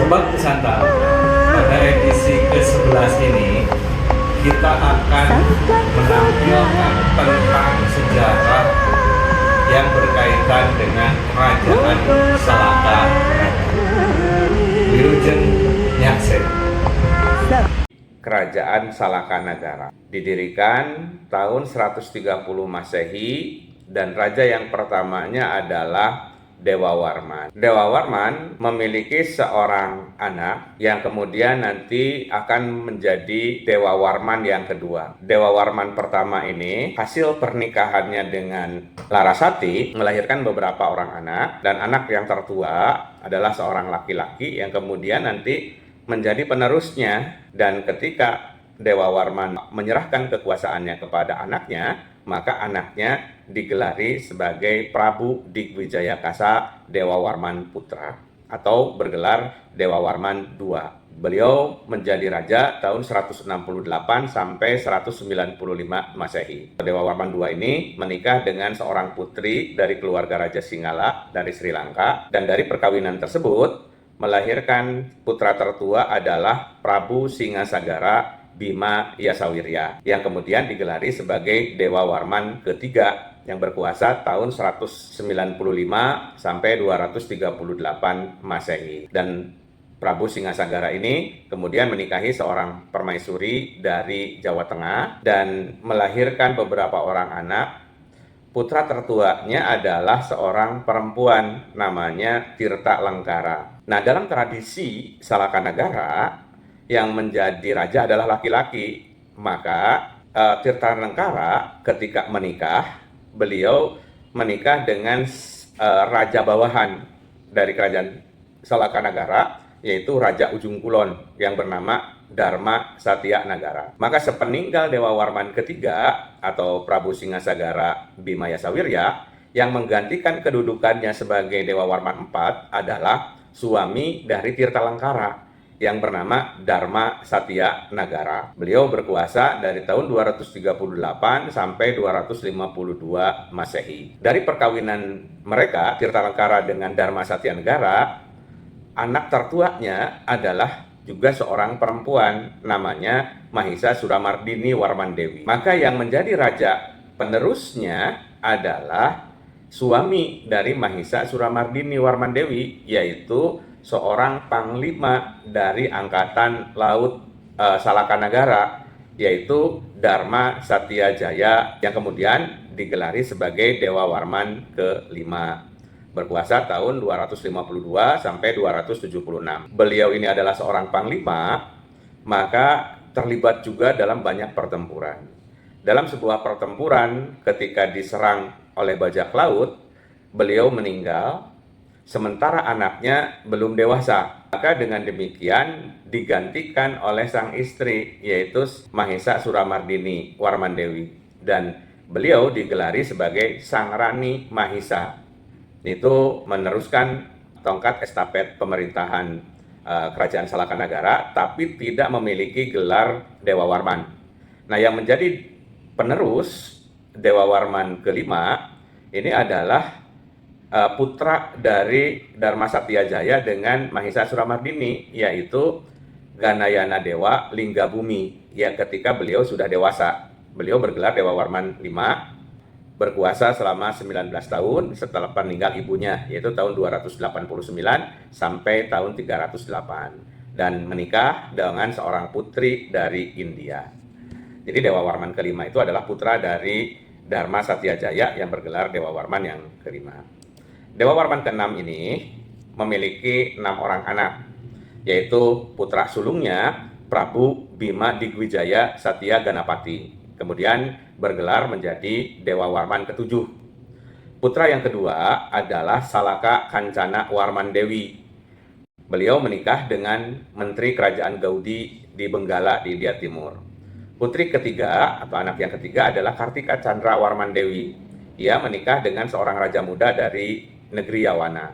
Sobat Pesantren, pada edisi ke-11 ini kita akan menampilkan tentang sejarah yang berkaitan dengan kerajaan Salaka Wilujeng Nyaksep. Kerajaan Salaka Nagara didirikan tahun 130 Masehi dan raja yang pertamanya adalah Dewa Warman. Dewa Warman memiliki seorang anak yang kemudian nanti akan menjadi Dewa Warman yang kedua. Dewa Warman pertama ini hasil pernikahannya dengan Larasati melahirkan beberapa orang anak, dan anak yang tertua adalah seorang laki-laki yang kemudian nanti menjadi penerusnya. Dan ketika Dewa Warman menyerahkan kekuasaannya kepada anaknya, maka anaknya digelari sebagai Prabu Digwijaya Kasa Dewa Warman Putra atau bergelar Dewa Warman II. Beliau menjadi raja tahun 168 sampai 195 Masehi. Dewa Warman II ini menikah dengan seorang putri dari keluarga Raja Singgala dari Sri Lanka, dan dari perkawinan tersebut melahirkan putra tertua adalah Prabu Singasagara Bima Yasawirya yang kemudian digelari sebagai Dewa Warman ketiga yang berkuasa tahun 195 sampai 238 Masehi. Dan Prabu Singasagara ini kemudian menikahi seorang permaisuri dari Jawa Tengah dan melahirkan beberapa orang anak. Putra tertuanya adalah seorang perempuan namanya Tirta Lengkara. Nah, dalam tradisi Salaka Nagara yang menjadi raja adalah laki-laki, maka Tirta Lengkara ketika menikah, beliau menikah dengan raja bawahan dari kerajaan Salaka Nagara, yaitu Raja Ujung Kulon yang bernama Dharma Satya Nagara. Maka sepeninggal Dewa Warman ketiga atau Prabu Singasagara Bima Yasawirya, yang menggantikan kedudukannya sebagai Dewa Warman IV adalah suami dari Tirta Lengkara yang bernama Dharma Satya Nagara. Beliau berkuasa dari tahun 238 sampai 252 Masehi. Dari perkawinan mereka, Tirta Lengkara dengan Dharma Satya Nagara, anak tertuanya adalah juga seorang perempuan namanya Mahisa Suramardini Warmandewi. Maka yang menjadi raja penerusnya adalah suami dari Mahisa Suramardini Warmandewi, yaitu seorang panglima dari Angkatan Laut Salaka Nagara, yaitu Dharma Satya Jaya yang kemudian digelari sebagai Dewa Warman kelima, berkuasa tahun 252 sampai 276. Beliau ini adalah seorang panglima, maka terlibat juga dalam banyak pertempuran. Dalam sebuah pertempuran ketika diserang oleh bajak laut, beliau meninggal sementara anaknya belum dewasa. Maka dengan demikian digantikan oleh sang istri, yaitu Mahisa Suramardini Warmandewi, dan beliau digelari sebagai Sang Rani Mahisa. Itu meneruskan tongkat estafet pemerintahan kerajaan Salaka Nagara, tapi tidak memiliki gelar Dewa Warman. Nah, yang menjadi penerus Dewa Warman kelima ini adalah putra dari Dharma Satya Jaya dengan Mahisa Suramardini, yaitu Ganayana Dewa Linggabumi, yang ketika beliau sudah dewasa. Beliau bergelar Dewa Warman V, berkuasa selama 19 tahun setelah meninggal ibunya, yaitu tahun 289 sampai tahun 308, dan menikah dengan seorang putri dari India. Jadi Dewa Warman kelima itu adalah putra dari Dharma Satya Jaya yang bergelar Dewa Warman yang kelima. Dewa Warman keenam ini memiliki 6 orang anak, yaitu putra sulungnya Prabu Bima Digwijaya Satya Ganapati, kemudian bergelar menjadi Dewa Warman ketujuh. Putra yang kedua adalah Salaka Kancana Warmandewi. Beliau menikah dengan Menteri Kerajaan Gaudi di Benggala di India Timur. Putri ketiga atau anak yang ketiga adalah Kartika Chandra Warmandewi. Ia menikah dengan seorang raja muda dari negeri Yawana.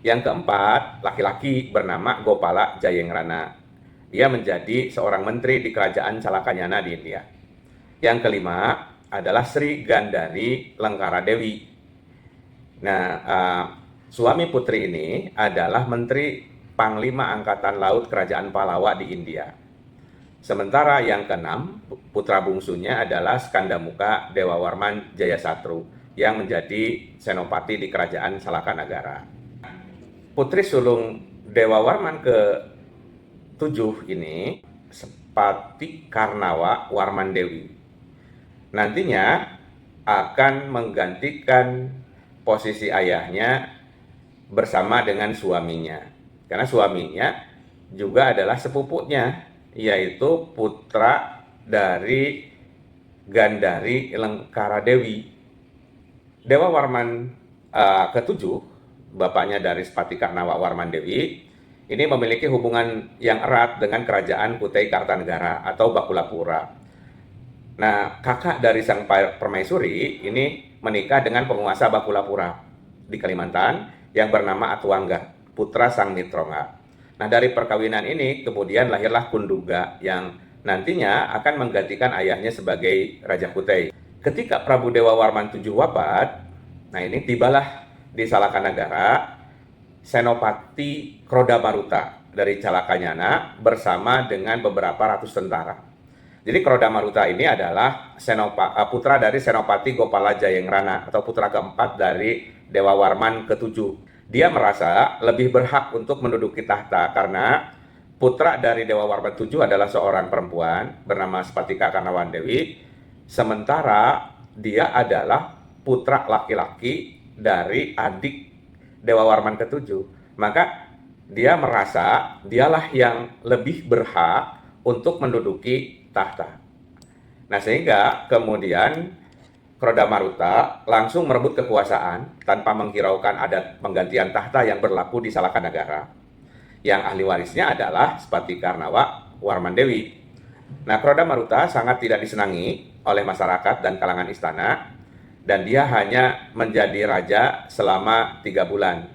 Yang keempat, laki-laki bernama Gopala Jayengrana. Dia menjadi seorang menteri di kerajaan Salakanyana di India. Yang kelima adalah Sri Gandari Lengkara Dewi. Nah, suami putri ini adalah Menteri Panglima Angkatan Laut Kerajaan Pallava di India. Sementara yang keenam, putra bungsunya adalah Skandamuka Dewawarman Jayasatru yang menjadi senopati di Kerajaan Salakanagara. Putri sulung Dewawarman ke-7 ini Spati Karnawa Warman Dewi. Nantinya akan menggantikan posisi ayahnya bersama dengan suaminya. Karena suaminya juga adalah sepupunya, yaitu putra dari Gandari Lengkara Dewi. Dewawarman ke-7, bapaknya dari Spati Karnawa Warman Dewi, ini memiliki hubungan yang erat dengan kerajaan Kutai Kartanegara atau Bakulapura. Nah, kakak dari sang permaisuri ini menikah dengan penguasa Bakulapura di Kalimantan yang bernama Atuangga, putra sang Mitronga. Nah, dari perkawinan ini kemudian lahirlah Kunduga yang nantinya akan menggantikan ayahnya sebagai Raja Kutai. Ketika Prabu Dewawarman VII wafat, nah ini tibalah di Salakanagara Senopati Krodamaruta dari Calakanyana bersama dengan beberapa ratus tentara. Jadi Krodamaruta ini adalah putra dari Senopati Gopala Jayenggrana atau putra keempat dari Dewawarman ke-7. Dia merasa lebih berhak untuk menduduki tahta karena putra dari Dewawarman VII adalah seorang perempuan bernama Spatika Karnawan Dewi, sementara dia adalah putra laki-laki dari adik Dewawarman ke-7. Maka dia merasa dialah yang lebih berhak untuk menduduki tahta. Nah, sehingga kemudian Krodamaruta langsung merebut kekuasaan tanpa menghiraukan adat penggantian tahta yang berlaku di Salakanagara. Yang ahli warisnya adalah Spati Karnawa Warman Dewi. Nah, Krodamaruta sangat tidak disenangi oleh masyarakat dan kalangan istana, dan dia hanya menjadi raja selama 3 bulan.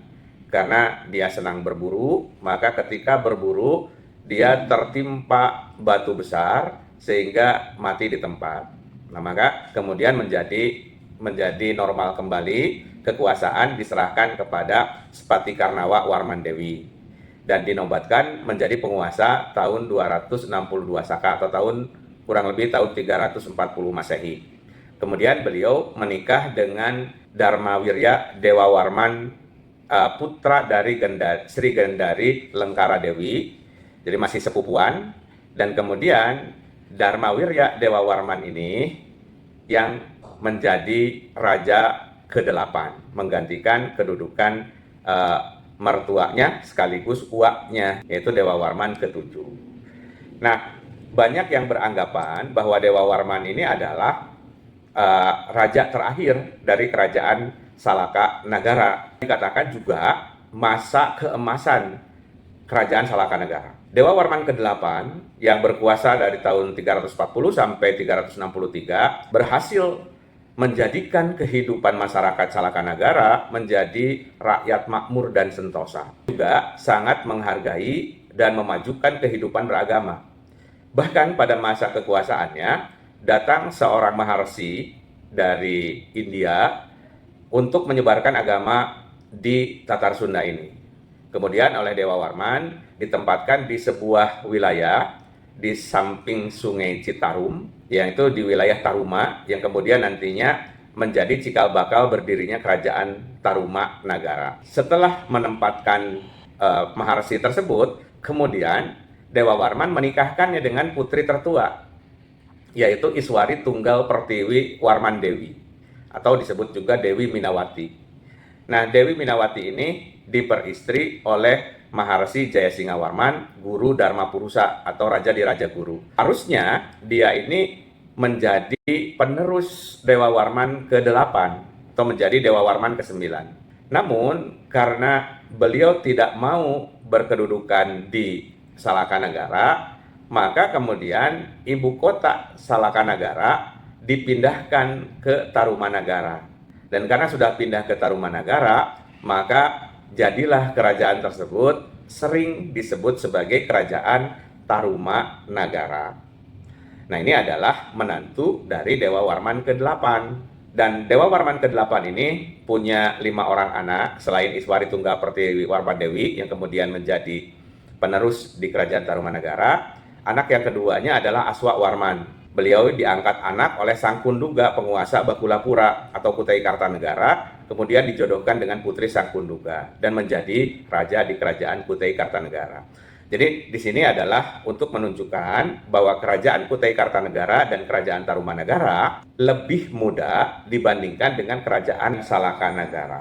Karena dia senang berburu, maka ketika berburu dia tertimpa batu besar sehingga mati di tempat. Nah, maka kemudian menjadi normal kembali, kekuasaan diserahkan kepada Spati Karnawa Warman Dewi dan dinobatkan menjadi penguasa tahun 262 Saka atau kurang lebih tahun 340 Masehi. Kemudian beliau menikah dengan Dharmawirya Dewawarman, putra dari Sri Gandari Lengkara Dewi, jadi masih sepupuan. Dan kemudian Dharmawirya Dewawarman ini yang menjadi raja ke-8, menggantikan kedudukan mertuanya sekaligus uaknya, yaitu Dewawarman ke-7. Nah, banyak yang beranggapan bahwa Dewawarman ini adalah raja terakhir dari kerajaan Salakanagara. Dikatakan juga masa keemasan kerajaan Salakanagara. Dewawarman ke-8 yang berkuasa dari tahun 340 sampai 363 berhasil menjadikan kehidupan masyarakat Salakanagara menjadi rakyat makmur dan sentosa. Juga sangat menghargai dan memajukan kehidupan beragama. Bahkan pada masa kekuasaannya datang seorang maharsi dari India untuk menyebarkan agama di Tatar Sunda ini. Kemudian oleh Dewawarman ditempatkan di sebuah wilayah di samping Sungai Citarum, yaitu di wilayah Taruma, yang kemudian nantinya menjadi cikal bakal berdirinya kerajaan Taruma Nagara. Setelah menempatkan maharsi tersebut, kemudian Dewawarman menikahkannya dengan putri tertua, yaitu Iswari Tunggal Pertiwi Warman Dewi, atau disebut juga Dewi Minawati. Nah, Dewi Minawati ini diperistri oleh Maharsi Jayasinghawarman, Guru Dharma Purusa atau Raja di Raja Guru. Harusnya dia ini menjadi penerus Dewawarman ke-8 atau menjadi Dewawarman ke-9. Namun karena beliau tidak mau berkedudukan di Salakanagara, maka kemudian ibu kota Salakanagara dipindahkan ke Tarumanagara. Dan karena sudah pindah ke Tarumanagara, maka jadilah kerajaan tersebut sering disebut sebagai kerajaan Tarumanagara. Nah, ini adalah menantu dari Dewawarman ke-8 Dan Dewa Warman ke-8 ini punya 5 orang anak selain Iswari Tunggal Pertiwi Warmadewi yang kemudian menjadi penerus di Kerajaan Tarumanagara. Anak yang keduanya adalah Aswa Warman. Beliau diangkat anak oleh Sang Kunduga, penguasa Bakulapura atau Kutai Kartanegara, kemudian dijodohkan dengan putri Sang Kunduga dan menjadi raja di Kerajaan Kutai Kartanegara. Jadi di sini adalah untuk menunjukkan bahwa Kerajaan Kutai Kartanegara dan Kerajaan Tarumanagara lebih muda dibandingkan dengan Kerajaan Salakanagara.